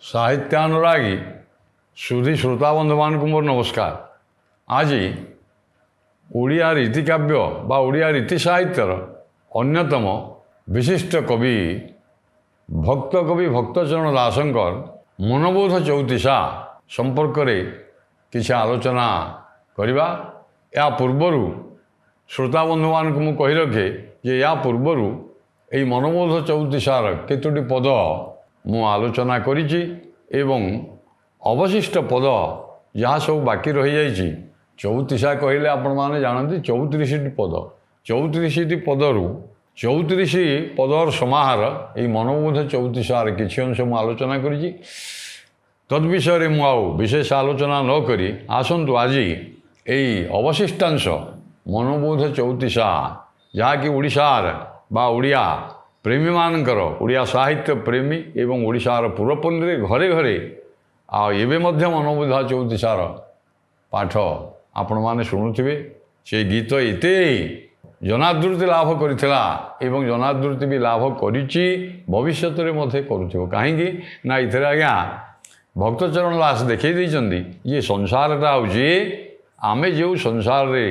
साहित्यानुरागी सुधी श्रोताबंधु मान मोर नमस्कार। आज ओडिया रीतिकाव्य बा ओडिया रीति साहित्यर अन्यतम विशिष्ट कवि भक्त कवि भक्तचरण दासंकर मनोबोध चौतीसा संपर्क में किसी आलोचना करवा। या पूर्वर श्रोताबंधु मान को कही रखे जे या पूर्वर यही मनोबोध चौतीसार केतोटी पद मु आलोचना करिछि एवं अवशिष्ट पद जहाँ सब बाकी रही जाइछि। चौतीसा कहले आपण माने जानती 34 पद 34 पदरु 34 पदर समाहार यही मनोबोध चौतीसार किछि अंश मु आलोचना करिछि। तद्विषय मु आउ विशेष आलोचना न करी आसंतु आज यही अवशिष्टांश मनोबोध चौतीसा जहाँकि ओडिशार बा ओडिया प्रेमी मानकर ओडिया साहित्य प्रेमी एवं ओडिशार पूर्वपल्ली घरे घरे आबे मनोबोध चौतीसार पाठ आपण माने शुणुथिबे। से गीत एते जनादृति लाभ करिथिला एवं जनादृति भी लाभ करिछि भविष्य में मध्य करुथिबो। काहेकि ना इथरे आज्ञा भक्तचरण दास देखै दैछन्ती ये संसारटा होछि आमे जो संसार रे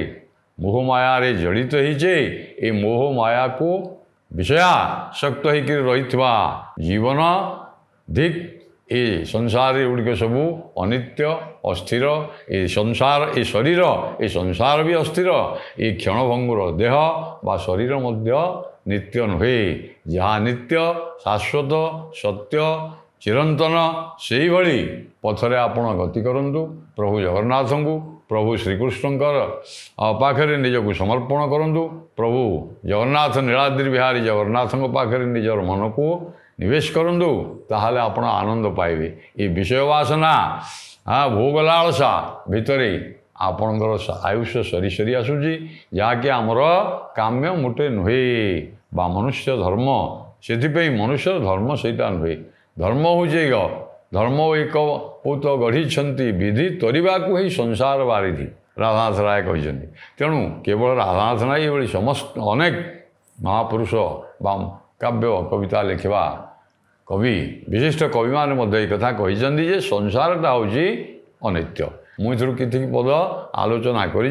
मोह माया रे जड़ित होइछे ए मोह माया को विषयासक्त होकर रही जीवन धिक ए संसार गुड़िक सबू अनित्य अस्थिर ए संसार ए शरीर ए संसार भी अस्थिर ए क्षणभंगुर देह बा शरीर मध्य नित्य नुहे। जहाँ नित्य शाश्वत सत्य चिरंतन से भली पथरे आपण गति करंतु। प्रभु जगन्नाथ को प्रभु श्रीकृष्णकर पाखरे निजक समर्पण करंतु। प्रभु जगन्नाथ नीलाद्रि बिहारी जगन्नाथ पाखरे निजर मन को निवेश करंतु। ताहले आपण आनंद पाइबे। ये विषय वासना भोग लालसा भितरे आपणकर आयुष्य सरी सरी आसुची जहाँकि आमर काम्य मुटे नुहे बा मनुष्य धर्म से मनुष्य धर्म सेटा नुहे। धर्म हूँ धर्म एक पूत गढ़ी विधि तोरिबा को ही संसार बारिधि राधानाथ राय कहते। तेणु केवल राधानाथ ना ये समस्त अनेक महापुरुष बा काव्य कविता लिखा कवि विशिष्ट कवि मैंने कथा कहते संसारटा हूँ अनित्य। मुझे किति पद आलोचना करी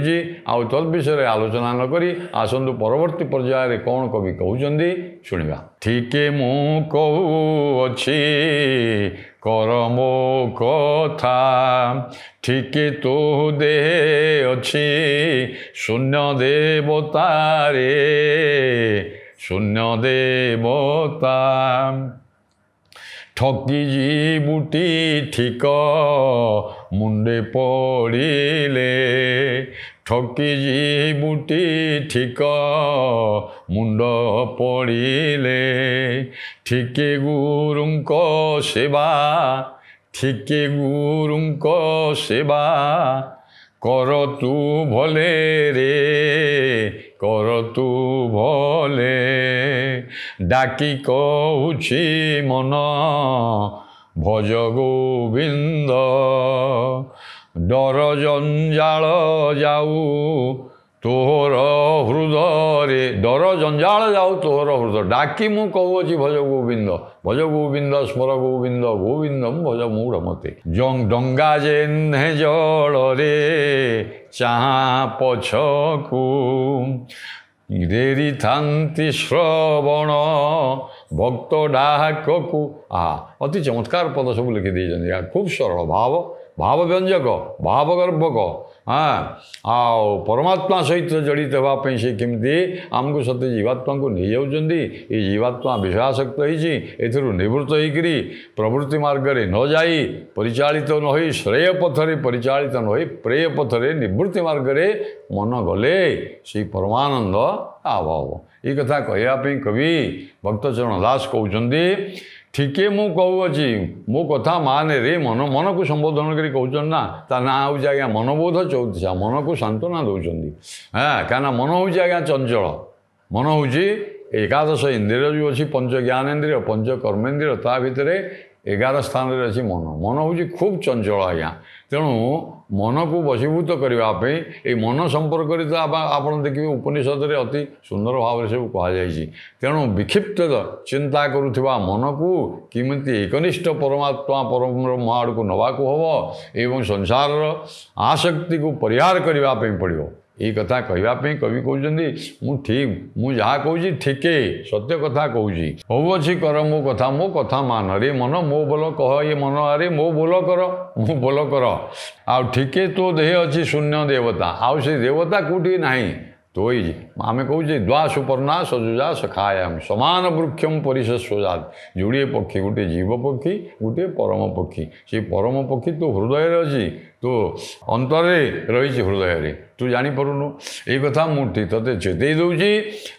तद विषय आलोचना न करी आसतु परवर्ती पर्यायर कौन कवि कहते शुणा। ठीके मु कहूछि कर मो कथा ठीके तो दे अच्छी शून्य देवतारे शून्य देवता ठकी जीवुटी ठीक मुंडे पड़िले ठकी जीवुटी ठीक मुंड पड़िले ठीके गुरुंक सेवा ठीके गुरुंक सेवा कर तू भले रे कर तू भले डाकी कहूछि मन भज गोविंद डर जंजाल जाऊ तोहर हृदय डर जंजाल जाऊ तोहर हृदय डाकी मु कहूछि भज गोविंद स्मर गोविंद गोविंदम भज मूढ़ मते जंग डंगा जेन्हे जल रे चाहा पछकू रेरी थांती श्रवण भक्त डाकू अति चमत्कार पद सब लिखि दे खूब सरल भाव भाव व्यंजक भाव गर्भक आओ परमात्मा सहित जड़ित होगापी से केमती आमको सत्य जीवात्मा को नहीं जाऊँगी। ये जीवात्मा विषयासक्त हो निवृत्त होकर प्रवृत्ति मार्ग में न जाई परिचालित न हो श्रेय पथरे परिचालित न हो प्रेय पथरे निवृत्ति मार्ग में मन गले से परमानंद आभाव। ये कथा कहवाई कवि भक्तचरण दास कहते ठीके मु कहूँगी मो कथा माने रे मन मन को संबोधन कर कहते ना ता ना हूँ आज्ञा मनोबोध चौतीसा मन को सांत्वना दौरान। क्या मन हूँ आज्ञा चंचल मन हूँ एकादश इंद्रिय जो अच्छी पंच ज्ञानेन्द्रिय पंच कर्मेन्द्रिय ता भितर 11 ସ୍ଥାନରେ ଅଛି ମନ। ମନ ହେଉଛି ଖୁବ୍ ଚଞ୍ଚଳ ଆଜ୍ଞା। ତେଣୁ ମନକୁ ବଶୀଭୂତ କରିବା ପାଇଁ ଏଇ ମନ ସମ୍ପର୍କରେ ତ ଆପଣ ଦେଖିବେ ଉପନିଷଦରେ ଅତି ସୁନ୍ଦର ଭାବରେ ସବୁ କୁହାଯାଇଛି। ତେଣୁ ବିକ୍ଷିପ୍ତ ଚିନ୍ତା କରୁଥିବା ମନକୁ କେମିତି ଏକନିଷ୍ଠ ପରମାତ୍ମା ପରବ୍ରହ୍ମ ଆଡ଼କୁ ନେବାକୁ ହେବ ଏବଂ ସଂସାରର ଆସକ୍ତିକୁ ପରିହାର କରିବା ପାଇଁ ପଡ଼ିବ। ଏଇ କଥା କହିବା ପାଇଁ କବି କହୁଛନ୍ତି ମୁଁ ଯାହା କହୁଛି ଠିକେ ସତ୍ୟ କଥା କହୁଛି। ହଉଅଛି କର ମୋ କଥା ମାନ ରେ ମନ ମୋ ବୋଲ କହ ଏ ମନ ଆରେ ମୋ ବୋଲ କର ମୁଁ ବୋଲ କର। ଆଉ ଠିକେ ତୋ ଦେହେ ଅଛି ଶୂନ୍ୟ ଦେବତା। ଆଉ ସେ ଦେବତା କେଉଁଠି ନାହିଁ। तो आम कहे द्वा सुपर्णा सजुजा सखायाम समान वृक्षम परिशस्वजात। जोड़े पक्षी गोटे जीव पक्षी गोटे परम पक्षी। से परम पक्षी तो हृदय अच्छी तो अंतर रही हृदय तू जापरुनु ये कथा मुझे ते चेतई दूची।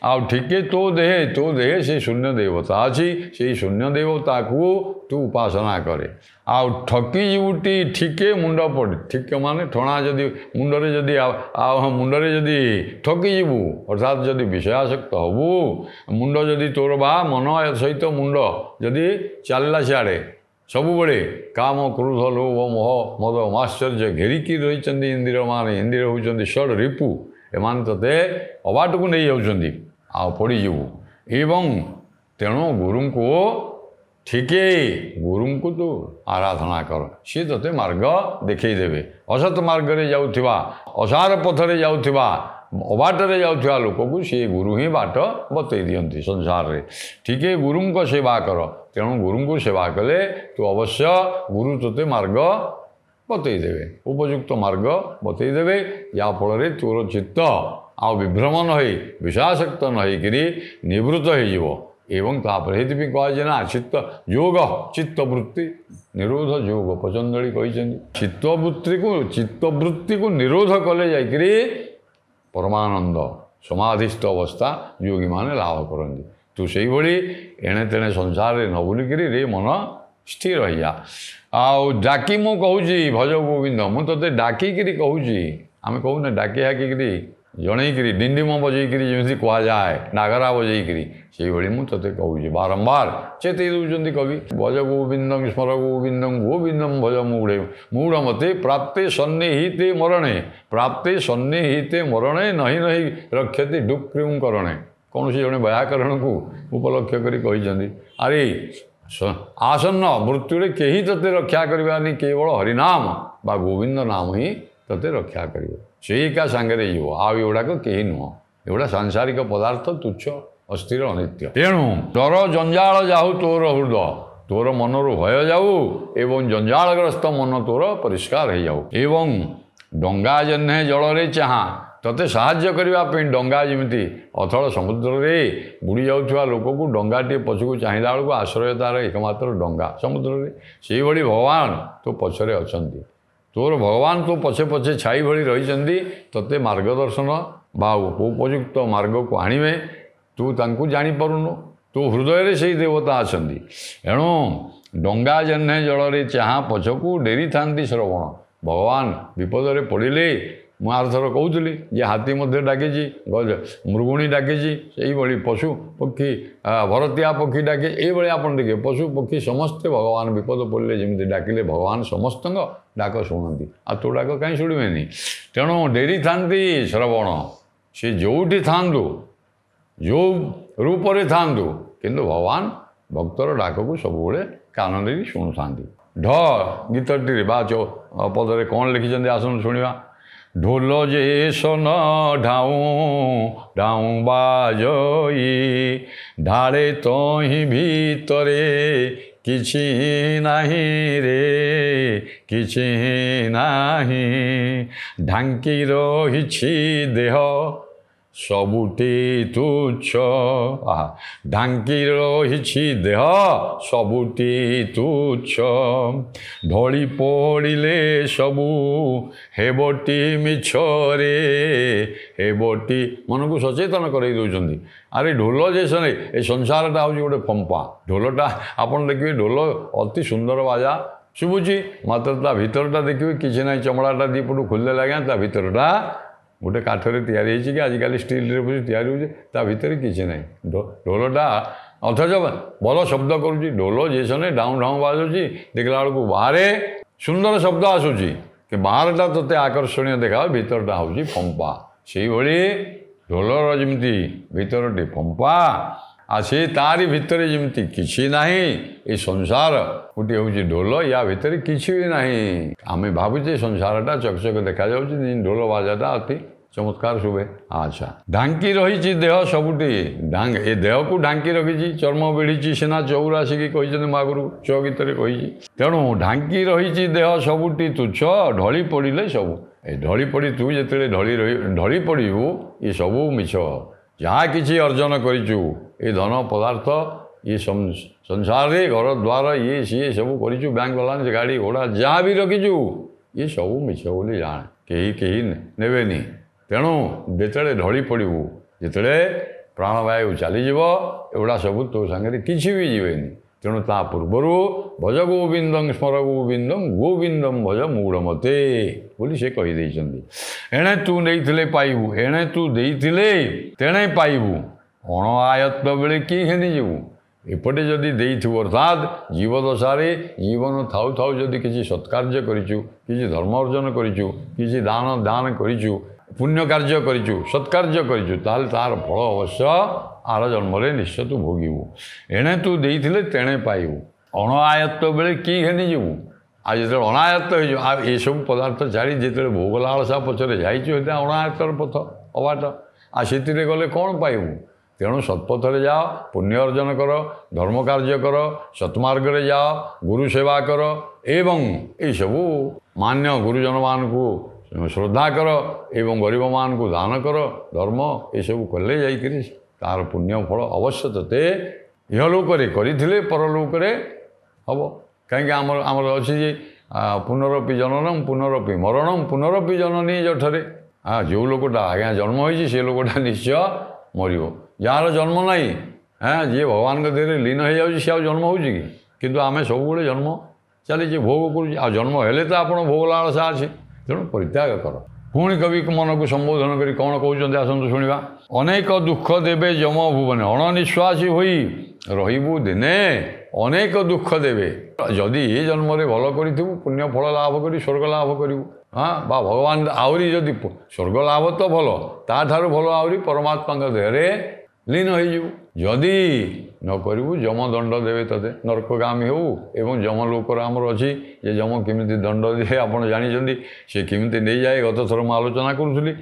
आ ठीके तो देहे से शून्य देवता अच्छी से शून्य देवता को तू उपासना करे। आ ठकी जीवटी ठीके मुंड पड़े ठीक माने ठणा जदि मुंडरे जदि मुंडरे जदि ठकी जीवु अर्थात जदि विषयासक्त हबु मुंड जदि तोर बा मन सहित मुंड जदि चलला सियाड़े सबुबले काम क्रोध लोभ मोह मद माश्चर्य घेरिकी रही इंदिर मान इंदिर होती षड रिपु एमान ते अबाट को नहीं जाऊँगी आ पड़ीजु। एवं तेणु गुरु को ठीके गुरु को तू आराधना कर सी ते मार्ग देखईदेवे। असत मार्ग रे जाउथिबा असार पथरे जाउथिबा अबाटरे जाउथिबा लोक को सी गुरु ही बाट बतई दियंती संसार रे। ठीके गुरु को सेवा कर। तेणु गुरु को सेवा कले तू अवश्य गुरु तोते मार्ग बतईदेवे उपयुक्त मार्ग बतईदेवे। या फल तोर चित्त आ विभ्रम न विषयासक्त नहींकि निवृत्त हो। एवं तापर ये कहुए ना चित्त योग चित्तवृत्ति निरोध योग पतंजलि कहते चित्तवृत्ति को निरोध कले जाकि परमानंद समाधिस्थ अवस्था योगी माने लाभ करती। तू से भाई एणे तेणे संसार में न बुलिक रे मन स्थिर रही जा। आउ डाकी मु कहूँ भज गोविंद मुझे डाकिकी कहूँ आम कहूना डाकी हाकिकी जनईकरी डिंडिम बजेकरी जमी कहुए नागरा बजेकरी से भाई मुझे कहूँ बारंबार चेतई दूसरी कवि भज गोविंदम स्मर गोविंदम गोविंदम भज मूढ़े मूढ़ मते प्राप्ते सन्निहिते मरणे प्राप्ते सन्निहिते मरणे नहीं नहीं रक्षते डुक्रिम करणे। कौन से जड़े व्याकरण को उपलक्ष्य करी अरे आसन्न मृत्युरे कहीं ते रक्षा करवानी केवल हरिनाम बा गोविंद नाम ही ते रक्षा कर से क्या सांगे जीव आउाक कहीं नुह एगुड़ा सांसारिक पदार्थ तुच्छ अस्थिर अनित्य। तेणु डर जंजाल जाऊ तोर हृदय तोर मनर भय जाऊ एवं जंजालग्रस्त मन तोर परिष्कार हो जाऊ। एवं डंगा जेन्हे जल चाह तते साहाय्य करने डंगा जमी अथल समुद्र में बुड़ी जाऊा लोक को डंगाटे पछक चाहिला बेलू आश्रय तार एकमात्र डंगा समुद्र में से भाई भगवान तो पछरे अच्छा तोर भगवान तो पछे पछे छाई भली रही तते मार्गदर्शन बा उपयुक्त मार्ग को आणवे तू तांकु जानीपारुनु तो हृदय से देवता अच्छा। एणु डंगा जेन्हे जल चाह पछकू डेरी था श्रवण भगवान विपदे पड़े मुझे कहूली जे हाथी मध्य डाकी गज मृगुणी डाकी से पशु पक्षी भरतिया पक्षी डाके ये आप देखिए पशु पक्षी समस्ते भगवान विपद पड़े जमी डाकिले भगवान समस्त डाक शुणती आ तो डाक कहीं शुणवे। तेणु डेरी था श्रवण सी जोटी था जो रूप से था किंतु भगवान भक्तर डाक को सब कान दे शुणु था। ढ गीतटी पदरे कौन लिखिं आसन शुणा ढोल जे सन ढाऊँ ढाऊँ बाजई ढाले तही भीतरे किछि नाही रे किछि नाही ढांकी रहिछि देह सबुटी तुच्छ ढांकी रहिछि देह सबुटी तुच्छ ढोली पड़िले सबू हेबटी मिछरे हेबटी मन को सचेतन कर दौरान। अरे ढोल जे सने ए संसारटा हूँ गोटे पंपा ढोलटा आपन देखिए ढोल अति सुंदर बाजा शुभुची मात्र ता भितरटा देखिए किसी ना चमड़ाटा दीपटू खोलदे लगे ता भितरटा गोटे काठरे तैयारी कि आजिकल स्टील रे बुझी तैयारी हो भितर किसी ना ढोलटा ଅଥଚ ଭଲ ଶବ୍ଦ କରୁଛି ଢୋଲ ଯେସନେ ଡାଉଁ ଡାଉଁ ବାଜୁଛି ଦେଖିଲା ବେଳକୁ ବାହାରେ ସୁନ୍ଦର ଶବ୍ଦ ଆସୁଛି କି ବାହାରଟା ତୋତେ ଆକର୍ଷଣୀୟ ଦେଖାଅ ଭିତରଟା ହେଉଛି ଫମ୍ପା। ସେଇଭଳି ଢୋଲର ଯେମିତି ଭିତରଟି ଫମ୍ପା ଆଉ ସେ ତାରି ଭିତରେ ଯେମିତି କିଛି ନାହିଁ ଏ ସଂସାର ଗୋଟିଏ ହେଉଛି ଢୋଲ ୟା ଭିତରେ କିଛି ବି ନାହିଁ। ଆମେ ଭାବୁଛେ ସଂସାରଟା ଚକଚକ ଦେଖାଯାଉଛି ଢୋଲ ବାଜାଟା ଅତି ଚମତ୍କାର ଶୁଭେ। ଆଚ୍ଛା ଢାଙ୍କି ରହିଛି ଦେହ ସବୁଠି ଏ ଦେହକୁ ଢାଙ୍କି ରଖିଛି ଚର୍ମ ବିଢ଼ିଛି ସିନା 84 କହିଛନ୍ତି ମାଗୁରୁ ଚ ଗୀତରେ କହିଛି। ତେଣୁ ଢାଙ୍କି ରହିଛି ଦେହ ସବୁଠି ତୁଚ୍ଛ ଢଳି ପଡ଼ିଲେ ସବୁ ଏ ଢଳି ପଡ଼ି ତୁ ଯେତେବେଳେ ଢଳି ପଡ଼ିବୁ ଏ ସବୁ ମିଛ। ଯାହା କିଛି ଅର୍ଜନ କରିଛୁ ଏ ଧନ ପଦାର୍ଥ ଇଏ ସଂସାରରେ ଘର ଦ୍ୱାର ଇଏ ସିଏ ସବୁ କରିଛୁ ବ୍ୟାଙ୍କ ବାଲାନ୍ସ ଗାଡ଼ି ଘୋଡ଼ା ଯାହା ବି ରଖିଛୁ ଇଏ ସବୁ ମିଛ ବୋଲି ଜାଣ କେହି ନେବେନି। ତେଣୁ ଯେତେବେଳେ ଢଳି ପଡ଼ିବୁ ଯେତେବେଳେ ପ୍ରାଣବାୟୁ ଚାଲିଯିବ ଏଗୁଡ଼ା ସବୁ ତୋ ସାଙ୍ଗରେ କିଛି ବି ଯିବେନି। ତେଣୁ ତା ପୂର୍ବରୁ ଭଜ ଗୋବିନ୍ଦଂ ସ୍ମର ଗୋବିନ୍ଦଂ ଭଜ ମୂଢ଼ମତେ ବୋଲି ସେ କହିଦେଇଛନ୍ତି। ଏଣେ ତୁ ନେଇଥିଲେ ପାଇବୁ ଏଣେ ତୁ ଦେଇଥିଲେ ତେଣେ ପାଇବୁ ଅଣ ଆୟତ୍ତ ବେଳେ କି ଘେନି ଯିବୁ। ଏପଟେ ଯଦି ଦେଇଥିବୁ ଅର୍ଥାତ୍ ଜୀବଦଶାରେ ଜୀବନ ଥାଉ ଥାଉ ଯଦି କିଛି ସତ୍କାର୍ଯ୍ୟ କରିଛୁ କିଛି ଧର୍ମ ଅର୍ଜନ କରିଛୁ କିଛି ଦାନ କରିଛୁ ପୁଣ୍ୟ କାର୍ଯ୍ୟ କରିଛୁ ସତ୍କାର୍ଯ୍ୟ କରିଛୁ ତାହେଲେ ତାର ଫଳ ଅବଶ୍ୟ ଆର ଜନ୍ମରେ ନିଶ୍ଚୟ ତୁ ଭୋଗିବୁ। ଏଣେ ତୁ ଦେଇଥିଲେ ତେଣେ ପାଇବୁ ଅଣ ଆୟତ୍ତ ବେଳେ କି ଘେନି ଯିବୁ। ଆଉ ଯେତେବେଳେ ଅଣାୟତ୍ତ ହେଇଯିବ ଆଉ ଏସବୁ ପଦାର୍ଥ ଛାଡ଼ି ଯେତେବେଳେ ଭୋଗ ଲାଳସା ପଛରେ ଯାଇଛୁ ସେଟା ଅଣାୟତ୍ତର ପଥ ଅବାଟ ଆଉ ସେଥିରେ ଗଲେ କ'ଣ ପାଇବୁ। ତେଣୁ ସତ୍ପଥରେ ଯାଅ ପୁଣ୍ୟ ଅର୍ଜନ କର ଧର୍ମ କାର୍ଯ୍ୟ କର ସତ୍ମାର୍ଗରେ ଯାଅ ଗୁରୁ ସେବା କର ଏବଂ ଏଇସବୁ ମାନ୍ୟ ଗୁରୁଜନମାନଙ୍କୁ ଶ୍ରଦ୍ଧା କର ଏବଂ ଗରିବମାନଙ୍କୁ ଦାନ କର ଧର୍ମ ଏସବୁ କଲେ ଯାଇକରି ତାର ପୁଣ୍ୟ ଫଳ ଅବଶ୍ୟ ତୋତେ ଇହଲୋକରେ କରିଥିଲେ ପରଲୋକରେ ହେବ। କାହିଁକି ଆମର ଅଛି ଯେ ପୁନରପି ଜନନମ୍ ପୁନରପି ମରଣମ୍ ପୁନରପି ଜନନୀ ଜଠରେ ଯେଉଁ ଲୋକଟା ଆଜ୍ଞା ଜନ୍ମ ହୋଇଛି ସେ ଲୋକଟା ନିଶ୍ଚୟ ମରିବ। ଯାହାର ଜନ୍ମ ନାହିଁ ଯିଏ ଭଗବାନଙ୍କ ଦେହରେ ଲୀନ ହେଇଯାଉଛି ସେ ଆଉ ଜନ୍ମ ହେଉଛି କି। କିନ୍ତୁ ଆମେ ସବୁବେଳେ ଜନ୍ମ ଚାଲିଛି ଭୋଗ କରୁଛି ଆଉ ଜନ୍ମ ହେଲେ ତ ଆପଣ ଭୋଗ ଲାଳସା ଅଛି। ତେଣୁ ପରିତ୍ୟାଗ କର। ପୁଣି କବି ମନକୁ ସମ୍ବୋଧନ କରି କ'ଣ କହୁଛନ୍ତି ଆସନ୍ତୁ ଶୁଣିବା। ଅନେକ ଦୁଃଖ ଦେବେ ଯମ ଭୁବନେ ଅଣନିଶ୍ୱାସୀ ହୋଇ ରହିବୁ ଦିନେ ଅନେକ ଦୁଃଖ ଦେବେ। ଯଦି ଏ ଜନ୍ମରେ ଭଲ କରିଥିବୁ ପୁଣ୍ୟ ଫଳ ଲାଭ କରି ସ୍ୱର୍ଗ ଲାଭ କରିବୁ ବା ଭଗବାନ ଆହୁରି ଯଦି ସ୍ୱର୍ଗ ଲାଭ ତ ଭଲ ତାଠାରୁ ଭଲ ଆହୁରି ପରମାତ୍ମାଙ୍କ ଦେହରେ ଲୀନ ହେଇଯିବୁ। ଯଦି ନ କରିବୁ ଯମ ଦଣ୍ଡ ଦେବେ ତତେ ନର୍କଗାମୀ ହେଉ ଏବଂ ଯମ ଲୋକର ଆମର ଅଛି ଯେ ଯମ କେମିତି ଦଣ୍ଡ ଦିଏ ଆପଣ ଜାଣିଛନ୍ତି ସେ କେମିତି ନେଇଯାଏ ଗତ ଥର ମୁଁ ଆଲୋଚନା କରୁଥିଲି।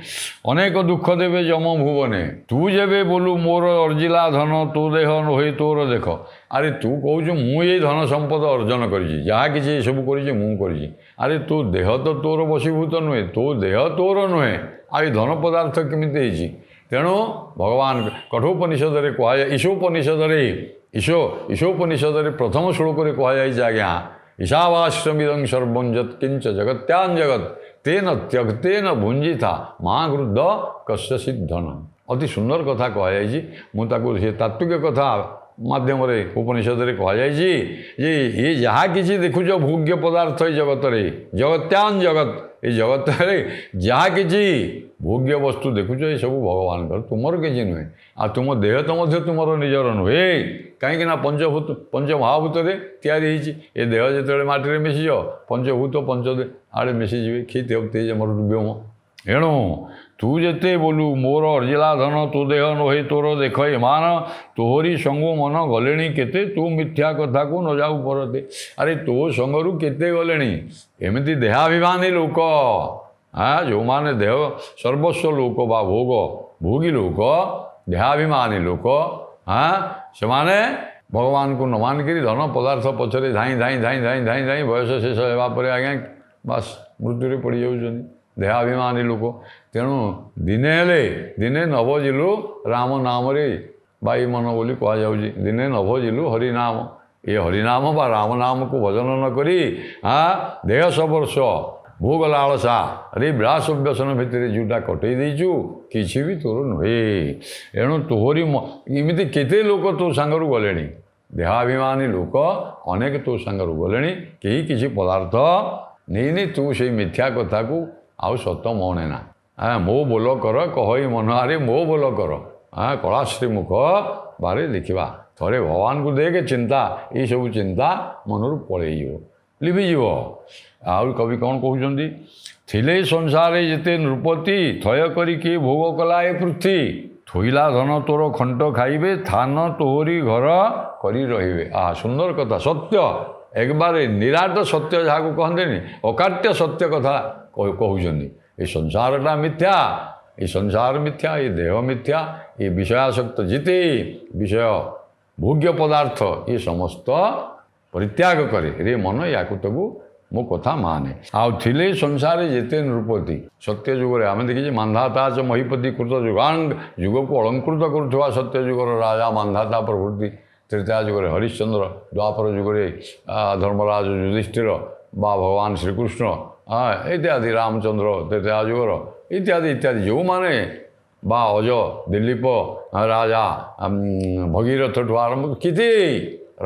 ଅନେକ ଦୁଃଖ ଦେବେ ଯମ ଭୁବନେ ତୁ ଯେବେ ବୋଲୁ ମୋର ଅର୍ଜିଲା ଧନ ତୋ ଦେହ ନୋହେ ତୋର ଦେଖ। ଆରେ ତୁ କହୁଛୁ ମୁଁ ଏଇ ଧନ ସମ୍ପଦ ଅର୍ଜନ କରିଛି ଯାହା କିଛି ଏସବୁ କରିଛି ମୁଁ କରିଛି। ଆରେ ତୋ ଦେହ ତ ତୋର ବଶୀଭୂତ ନୁହେଁ ତୋ ଦେହ ତୋର ନୁହେଁ ଆଉ ଏ ଧନ ପଦାର୍ଥ କେମିତି ହେଇଛି। ତେଣୁ ଭଗବାନ କଠୋପନିଷଦରେ କୁହାଯାଏ ଈଶୋପନିଷଦରେ ପ୍ରଥମ ଶ୍ଲୋକରେ କୁହାଯାଇଛି ଆଜ୍ଞା ଈଶାବାଶ୍ରମିଦଂ ସର୍ବଂ ଯତ୍କିଞ୍ଚ ଜଗତ୍ୟାଂ ଜଗତ୍ ତେନ ତ୍ୟକ୍ତେନ ଭୁଞ୍ଜିଥା ମା ଗୃଦ୍ଧ କସ୍ୟ ସିଦ୍ଧନ। ଅତି ସୁନ୍ଦର କଥା କୁହାଯାଇଛି। ମୁଁ ତାକୁ ସେ ତାତ୍ତ୍ୱିକ କଥା ମାଧ୍ୟମରେ ଉପନିଷଦରେ କୁହାଯାଇଛି ଯେ ଏ ଯାହା କିଛି ଦେଖୁଛ ଭୋଗ୍ୟ ପଦାର୍ଥ ଏ ଜଗତରେ ଜଗତ୍ୟାଂ ଜଗତ୍ ଏ ଜଗତରେ ଯାହା କିଛି ଭୋଗ୍ୟ ବସ୍ତୁ ଦେଖୁଛ ଏସବୁ ଭଗବାନଙ୍କର ତୁମର କିଛି ନୁହେଁ। ଆଉ ତୁମ ଦେହ ତ ମଧ୍ୟ ତୁମର ନିଜର ନୁହେଁ କାହିଁକି ନା ପଞ୍ଚମହାଭୂତରେ ତିଆରି ହେଇଛି। ଏ ଦେହ ଯେତେବେଳେ ମାଟିରେ ମିଶିଯିବ ପଞ୍ଚଭୂତ ଆଡ଼େ ମିଶିଯିବେ କ୍ଷିତ୍ ତେଜ ମରୁଡ଼ି ବ୍ୟୋମ। ଏଣୁ ତୁ ଯେତେ ବୋଲୁ ମୋର ଅର୍ଜିଲା ଧନ ତୋ ଦେହ ନୋହେ ତୋର ଦେଖ ଏମାନ ତୋହରି ସଙ୍ଗୁ ମନ ଗଲେଣି କେତେ ତୁ ମିଥ୍ୟା କଥାକୁ ନ ଯାଉ ପରତେ। ଆରେ ତୋ ସଙ୍ଗରୁ କେତେ ଗଲେଣି ଏମିତି ଦେହାଭିମାନୀ ଲୋକ ଯେଉଁମାନେ ଦେହ ସର୍ବସ୍ୱ ଲୋକ ବା ଭୋଗୀ ଲୋକ ଦେହାଭିମାନୀ ଲୋକ ସେମାନେ ଭଗବାନଙ୍କୁ ନ ମାନିକିରି ଧନ ପଦାର୍ଥ ପଛରେ ଧାଇଁ ବୟସ ଶେଷ ହେବା ପରେ ଆଜ୍ଞା ବାସ୍ ମୃତ୍ୟୁରେ ପଡ଼ିଯାଉଛନ୍ତି ଦେହାଭିମାନୀ ଲୋକ। ତେଣୁ ଦିନେ ନ ଭଜିଲୁ ରାମ ନାମରେ ବାଇ ମନ ବୋଲି କୁହାଯାଉଛି ଦିନେ ନ ଭଜିଲୁ ହରିନାମ। ଏ ହରିନାମ ବା ରାମ ନାମକୁ ଭଜନ ନ କରି ଦେହ ସର୍ବସ୍ୱ ଭୋଗ ଲାଳସା ଆରେ ବିଳାସ ବ୍ୟସନ ଭିତରେ ଯେଉଁଟା କଟେଇ ଦେଇଛୁ କିଛି ବି ତୋର ନୁହେଁ। ଏଣୁ ତୋହରି ଏମିତି କେତେ ଲୋକ ତୋ ସାଙ୍ଗରୁ ଗଲେଣି ଦେହାଭିମାନୀ ଲୋକ ଅନେକ ତୋ ସାଙ୍ଗରୁ ଗଲେଣି କେହି କିଛି ପଦାର୍ଥ ନେଇନି ତୁ ସେଇ ମିଥ୍ୟା କଥାକୁ ଆଉ ସତ ମନେ ନା ମୋ ବୋଲ କର କହଇ ମନ ଆରେ ମୋ ବୋଲ କର କଳାଶ୍ରୀ ମୁଖ ବାରେ ଦେଖିବା। ଥରେ ଭଗବାନଙ୍କୁ ଦେଖେ ଚିନ୍ତା ଏଇସବୁ ଚିନ୍ତା ମନରୁ ପଳେଇଯିବ ଲିଭିଯିବ। ଆଉ କବି କ'ଣ କହୁଛନ୍ତି? ଥିଲେ ସଂସାରେ ଯେତେ ନୃପତି ଥୟ କରି କିଏ ଭୋଗ କଲା ଏ ପୃଥ୍ୱୀ ଥୋଇଲା ଧନ ତୋର ଖଣ୍ଟ ଖାଇବେ ଥାନ ତୋହରି ଘର କରି ରହିବେ। ସୁନ୍ଦର କଥା, ସତ୍ୟ, ଏକବାରେ ନିରାଟ ସତ୍ୟ ଯାହାକୁ କହନ୍ତିନି, ଅକାଟ୍ୟ ସତ୍ୟ କଥା କହୁଛନ୍ତି। ଏ ସଂସାରଟା ମିଥ୍ୟା, ଏ ସଂସାର ମିଥ୍ୟା, ଏ ଦେହ ମିଥ୍ୟା, ଏ ବିଷୟାସକ୍ତ ଯେତେ ବିଷୟ ଭୋଗ୍ୟ ପଦାର୍ଥ ଏ ସମସ୍ତ ପରିତ୍ୟାଗ କରେ ରେ ମନ, ୟାକୁ ତାକୁ ମୋ କଥା ମାନେ। ଆଉ ଥିଲେ ସଂସାରେ ଯେତେ ନୃପତି, ସତ୍ୟ ଯୁଗରେ ଆମେ ଦେଖିଛେ ମାନ୍ଧାତା ଚ ମହିପତି କୃତ ଯୁଗାଙ୍ଗ, ଯୁଗକୁ ଅଳଙ୍କୃତ କରୁଥିବା ସତ୍ୟ ଯୁଗର ରାଜା ମାନ୍ଧାତା ପ୍ରଭୃତି, ତ୍ରେତୟା ଯୁଗରେ ହରିଶ୍ଚନ୍ଦ୍ର, ଦ୍ୱାପର ଯୁଗରେ ଧର୍ମରାଜ ଯୁଧିଷ୍ଠିର ବା ଭଗବାନ ଶ୍ରୀକୃଷ୍ଣ ଇତ୍ୟାଦି, ରାମଚନ୍ଦ୍ର ତ୍ରେତୟା ଯୁଗର ଇତ୍ୟାଦି ଇତ୍ୟାଦି, ଯେଉଁମାନେ ବା ଅଜ ଦିଲ୍ଲୀପ ରାଜା ଭଗୀରଥଠୁ ଆରମ୍ଭ କେତେ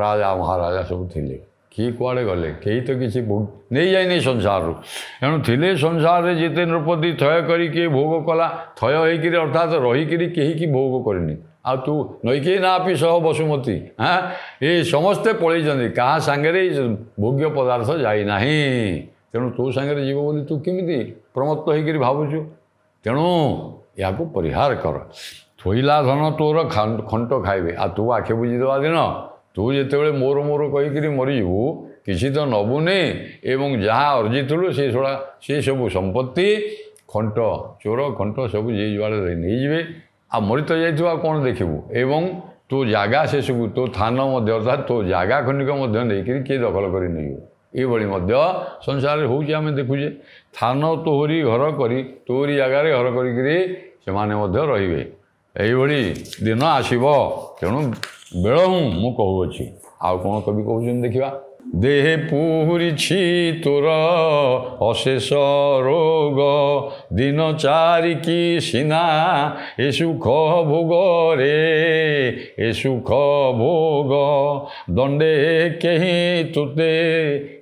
ରାଜା ମହାରାଜା ସବୁ ଥିଲେ। କିଏ କୁଆଡ଼େ ଗଲେ? କେହି ତ କିଛି ନେଇଯାଇନି ସଂସାରରୁ। ଏଣୁ ଥିଲେ ସଂସାରରେ ଯେତେ ନୃପତି ଥୟ କରି କିଏ ଭୋଗ କଲା, ଥୟ ହେଇକିରି ଅର୍ଥାତ୍ ରହିକିରି କେହି କି ଭୋଗ କରିନି। ଆଉ ତୁ ନଈକି ନା ପି ସହ ବସୁମତୀ, ଏ ସମସ୍ତେ ପଳେଇଛନ୍ତି, କାହା ସାଙ୍ଗରେ ଭୋଗ୍ୟ ପଦାର୍ଥ ଯାଇନାହିଁ। ତେଣୁ ତୋ ସାଙ୍ଗରେ ଯିବ ବୋଲି ତୁ କେମିତି ପ୍ରମତ୍ତ ହେଇକିରି ଭାବୁଛୁ? ତେଣୁ ଏହାକୁ ପରିହାର କର। ଥୋଇଲା ଧନ ତୋର ଖଣ୍ଟ ଖାଇବେ। ଆଉ ତୁ ଆଖି ବୁଝିଦେବା ଦିନ ତୁ ଯେତେବେଳେ ମୋର ମୋର କହିକିରି ମରିଯିବୁ, କିଛି ତ ନେବୁନି ଏବଂ ଯାହା ଅର୍ଜିଥିଲୁ ସେ ସବୁ ସମ୍ପତ୍ତି ଖଣ୍ଟ, ଚୋର ଖଣ୍ଟ ସବୁ ଯିଏ ଯୁଆଡ଼େ ନେଇଯିବେ। ଆଉ ମରି ତ ଯାଇଥିବୁ, ଆଉ କ'ଣ ଦେଖିବୁ? ଏବଂ ତୋ ଜାଗା ସେସବୁ, ତୋ ଥାନ ମଧ୍ୟ ଅର୍ଥାତ୍ ତୋ ଜାଗା ଖଣ୍ଡିକ ମଧ୍ୟ ନେଇକିରି କିଏ ଦଖଲ କରି ନେଇଯିବ। ଏଇଭଳି ମଧ୍ୟ ସଂସାରରେ ହେଉଛି, ଆମେ ଦେଖୁଛେ। ଥାନ ତୋହରି ଘର କରି, ତୋହରି ଜାଗାରେ ଘର କରିକିରି ସେମାନେ ମଧ୍ୟ ରହିବେ। ଏଇଭଳି ଦିନ ଆସିବ। ତେଣୁ ବେଳ ମୁଁ କହୁଅଛି। ଆଉ କ'ଣ କବି କହୁଛନ୍ତି ଦେଖିବା। ଦେହେ ପୁରିଛି ତୋର ଅଶେଷ ରୋଗ, ଦିନ ଚାରିକି ସିନା ଏ ସୁଖ ଭୋଗରେ, ଏ ସୁଖ ଭୋଗ ଦଣ୍ଡେ କେହି ତୋତେ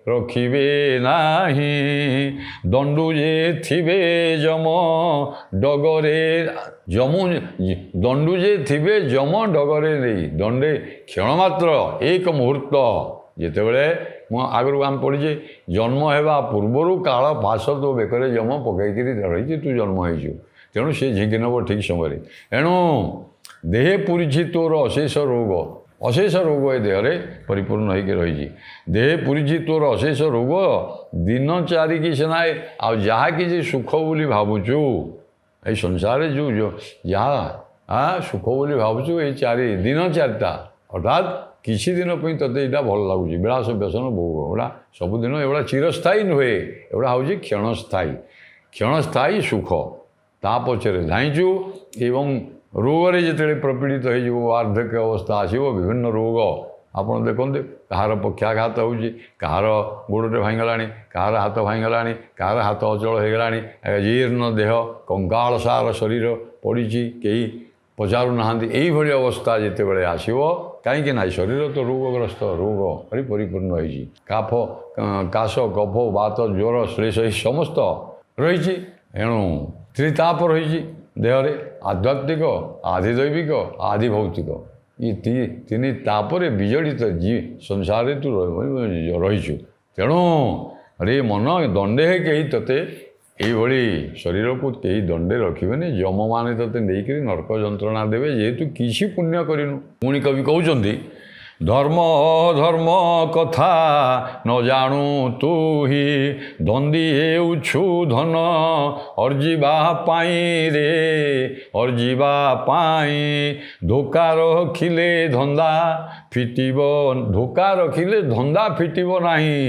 ରଖିବେ ନାହିଁ, ଦଣ୍ଡୁ ଯେ ଥିବେ ଯମ ଡଗରେ, ଦଣ୍ଡୁ ଯେ ଥିବେ ଯମ ଡଗରେ ନେଇ। ଦଣ୍ଡେ କ୍ଷଣ ମାତ୍ର, ଏକ ମୁହୂର୍ତ୍ତ, ଯେତେବେଳେ ମୁଁ ଆଗରୁ ଆମେ ପଢ଼ିଛେ ଜନ୍ମ ହେବା ପୂର୍ବରୁ କାଳ ପାଶ ତୋ ବେକରେ ଯମ ପକାଇକିରି ରହିଛି, ତୁ ଜନ୍ମ ହେଇଛୁ। ତେଣୁ ସେ ଝିଙ୍କି ନେବ ଠିକ୍ ସମୟରେ। ଏଣୁ ଦେହେ ପୁରିଛି ତୋର ଅଶେଷ ରୋଗ, ଅଶେଷ ରୋଗ ଏ ଦେହରେ ପରିପୂର୍ଣ୍ଣ ହେଇକି ରହିଛି। ଦେହେ ପୁରିଛି ତୋର ଅଶେଷ ରୋଗ, ଦିନ ଚାରିକି ସିନା, ଆଉ ଯାହା କିଛି ସୁଖ ବୋଲି ଭାବୁଛୁ ଏଇ ସଂସାରରେ, ଯାହା ସୁଖ ବୋଲି ଭାବୁଛୁ ଏଇ ଦିନ ଚାରିଟା, ଅର୍ଥାତ୍ କିଛି ଦିନ ପାଇଁ ତୋତେ ଏଇଟା ଭଲ ଲାଗୁଛି, ବିଳାସ ବ୍ୟସନ ଭୋଗ, ଏଗୁଡ଼ା ସବୁଦିନ, ଏଗୁଡ଼ା ଚିରସ୍ଥାୟୀ ନୁହେଁ, ଏଗୁଡ଼ା ହେଉଛି କ୍ଷଣସ୍ଥାୟୀ। କ୍ଷଣସ୍ଥାୟୀ ସୁଖ ତା ପଛରେ ଧାଇଁଛୁ। ଏବଂ ରୋଗରେ ଯେତେବେଳେ ପ୍ରପୀଡ଼ିତ ହେଇଯିବ, ବାର୍ଦ୍ଧକ୍ୟ ଅବସ୍ଥା ଆସିବ, ବିଭିନ୍ନ ରୋଗ ଆପଣ ଦେଖନ୍ତୁ, କାହାର ପକ୍ଷାଘାତ ହେଉଛି, କାହାର ଗୋଡ଼ଟେ ଭାଙ୍ଗିଗଲାଣି, କାହାର ହାତ ଭାଙ୍ଗିଗଲାଣି, କାହାର ହାତ ଅଚଳ ହେଇଗଲାଣି, ଜୀର୍ଣ୍ଣ ଦେହ, କଙ୍କାଳସାର ଶରୀର ପଡ଼ିଛି, କେହି ପଚାରୁନାହାନ୍ତି। ଏଇଭଳି ଅବସ୍ଥା ଯେତେବେଳେ ଆସିବ, କାହିଁକି ନା ଶରୀର ତ ରୋଗଗ୍ରସ୍ତ, ରୋଗ ପରିପୂର୍ଣ୍ଣ ହେଇଛି। କାଶ, କଫ, ବାତ, ଜ୍ୱର, ଶ୍ଲେଷ ଏହି ସମସ୍ତ ରହିଛି। ଏଣୁ ତ୍ରିତାପ ରହିଛି ଦେହରେ, ଆଧ୍ୟାତ୍ମିକ, ଆଧିଦୈବିକ, ଆଧିଭୌତିକ, ଏ ତିନି ତାପରେ ବିଜଡ଼ିତ ସଂସାରରେ ତୁ ରହିଛୁ। ତେଣୁ ରେ ମନ, ଦଣ୍ଡେ କେହି ତୋତେ, ଏଇଭଳି ଶରୀରକୁ କେହି ଦଣ୍ଡେ ରଖିବେନି, ଯମମାନେ ତୋତେ ନେଇକରି ନରକ ଯନ୍ତ୍ରଣା ଦେବେ, ଯେହେତୁ କିଛି ପୁଣ୍ୟ କରିନୁ। ପୁଣି କବି କହୁଛନ୍ତି, ଧର୍ମ ଅଧର୍ମ କଥା ନ ଜାଣୁ ତୁହି, ଦଣ୍ଡି ହେଉଛୁ ଧନ ଅର୍ଜିବା ପାଇଁ ରେ, ଅର୍ଜିବା ପାଇଁ। ଧୋକା ରଖିଲେ ଧନ୍ଦା ଫିଟିବ, ଧୋକା ରଖିଲେ ଧନ୍ଦା ଫିଟିବ ନାହିଁ।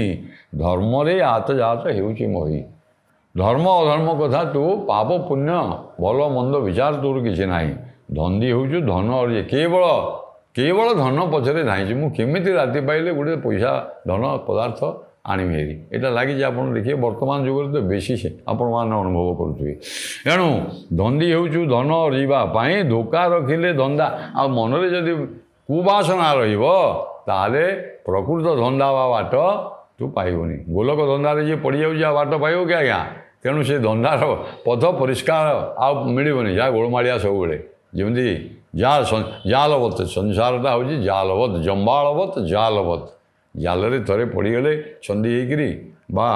ଧର୍ମରେ ଆତ ଯାତ ହେଉଛି ମହି। ଧର୍ମ ଅଧର୍ମ କଥା ତୁ, ପାପ ପୁଣ୍ୟ ଭଲ ମନ୍ଦ ବିଚାର ତୋର କିଛି ନାହିଁ। ଧନ୍ଦୀ ହେଉଛୁ ଧନ ଅର୍ଜି, କେବଳ ଧନ ପଛରେ ଧାଇଁଛୁ। ମୁଁ କେମିତି ରାତି ପାଇଲେ ଗୋଟେ ପଇସା ଧନ ପଦାର୍ଥ ଆଣିବି ହେରି, ଏଇଟା ଲାଗିଛି। ଆପଣ ଦେଖିବେ ବର୍ତ୍ତମାନ ଯୁଗରେ ତ ବେଶୀ ଆପଣମାନେ ଅନୁଭବ କରୁଥିବେ। ଏଣୁ ଧନ୍ଦୀ ହେଉଛୁ ଧନ ଅର୍ଜିବା ପାଇଁ, ଧୋକା ରଖିଲେ ଧନ୍ଦା। ଆଉ ମନରେ ଯଦି କୁବାସନା ରହିବ, ତାହେଲେ ପ୍ରକୃତ ଧନ୍ଦା ବା ବାଟ ତୁ ପାଇବୁନି। ଗୋଲକ ଧନ୍ଦାରେ ଯିଏ ପଡ଼ିଯାଉଛି, ଆଉ ବାଟ ପାଇବ କି ଆଜ୍ଞା? ତେଣୁ ସେ ଧନ୍ଦାର ପଥ ପରିଷ୍କାର ଆଉ ମିଳିବନି, ଯାହା ଗୋଳମାଳିଆ ସବୁବେଳେ। ଯେମିତି ଜାଲବତ୍ ସଂସାରଟା ହେଉଛି ଜାଲବତ୍ ଜମ୍ବାଳବତ୍ ଜାଲବତ୍ ଜାଲରେ ଥରେ ପଡ଼ିଗଲେ ଛନ୍ଦି ହେଇକିରି ବା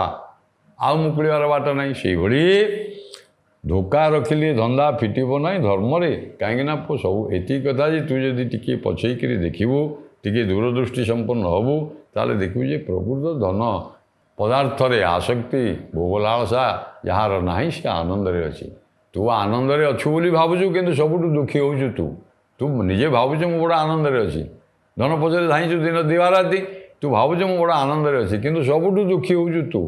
ଆଉ ମୁକୁଳିବାର ବାଟ ନାହିଁ। ସେଇଭଳି ଧୋକା ରଖିଲେ ଧନ୍ଦା ଫିଟିବ ନାହିଁ ଧର୍ମରେ। କାହିଁକିନା ପୁଅ ସବୁ ଏତିକି କଥା ଯେ ତୁ ଯଦି ଟିକିଏ ପଛେଇକିରି ଦେଖିବୁ, ଟିକିଏ ଦୂରଦୃଷ୍ଟି ସମ୍ପନ୍ନ ହେବୁ, ତାହେଲେ ଦେଖିବୁ ଯେ ପ୍ରକୃତ ଧନ ପଦାର୍ଥରେ ଆସକ୍ତି ଭୋଗ ଲାଳସା ଯାହାର ନାହିଁ ସେ ଆନନ୍ଦରେ ଅଛି। ତୁ ଆନନ୍ଦରେ ଅଛୁ ବୋଲି ଭାବୁଛୁ, କିନ୍ତୁ ସବୁଠୁ ଦୁଃଖୀ ହେଉଛୁ ତୁ। ତୁ ନିଜେ ଭାବୁଛୁ ମୁଁ ବଡ଼ ଆନନ୍ଦରେ ଅଛି, ଧନ ପଛରେ ଧାଇଁଛୁ ଦିନ ଦିବାରାତି, ତୁ ଭାବୁଛୁ ମୁଁ ବଡ଼ ଆନନ୍ଦରେ ଅଛି, କିନ୍ତୁ ସବୁଠୁ ଦୁଃଖୀ ହେଉଛୁ ତୁ।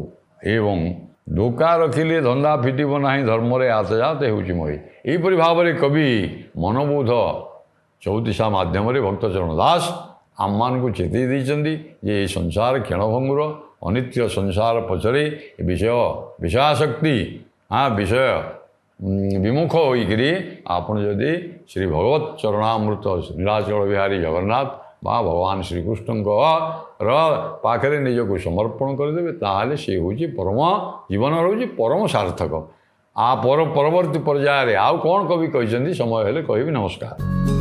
ଏବଂ ଧୋକା ରଖିଲେ ଧନ୍ଦା ଫିଟିବ ନାହିଁ ଧର୍ମରେ ଆତଯାତ ହେଉଛି ମୋହି। ଏହିପରି ଭାବରେ କବି ମନବୋଧ ଚଉତିଶା ମାଧ୍ୟମରେ ଭକ୍ତଚରଣ ଦାସ ଆମମାନଙ୍କୁ ଚେତାଇ ଦେଇଛନ୍ତି ଯେ ଏହି ସଂସାର କ୍ଷଣଭଙ୍ଗୁର ଅନିତ୍ୟ ସଂସାର ପଛରେ ବିଷୟାସକ୍ତି ବିଷୟ ବିମୁଖ ହୋଇକରି ଆପଣ ଯଦି ଶ୍ରୀ ଭଗବତ ଚରଣାମୃତ ନୀଳାଚଳ ବିହାରୀ ଜଗନ୍ନାଥ ବା ଭଗବାନ ଶ୍ରୀକୃଷ୍ଣଙ୍କର ପାଖରେ ନିଜକୁ ସମର୍ପଣ କରିଦେବେ, ତାହେଲେ ସେ ହେଉଛି ପରମ ଜୀବନର ହେଉଛି ପରମ ସାର୍ଥକ। ପରବର୍ତ୍ତୀ ପର୍ଯ୍ୟାୟରେ ଆଉ କ'ଣ କବି କହିଛନ୍ତି ସମୟ ହେଲେ କହିବି। ନମସ୍କାର।